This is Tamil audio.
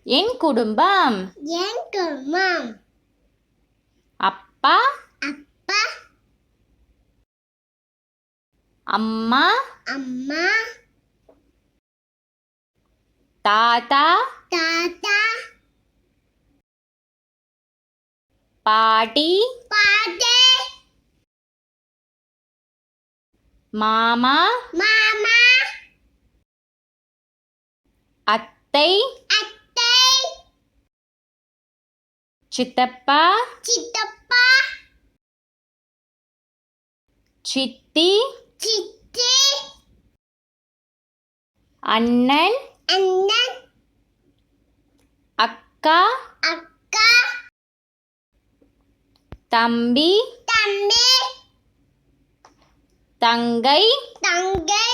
என் குடும்பம். என் குடும்பம். அப்பா அப்பா. அம்மா அம்மா. தாத்தா தாத்தா. பாட்டி பாட்டி. மாமா மாமா. அத்தை அத்தை. சித்தப்பா சித்தப்பா. சித்தி சித்தி. அண்ணன் அண்ணன். அக்கா அக்கா. தம்பி தம்பி. தங்கை தங்கை.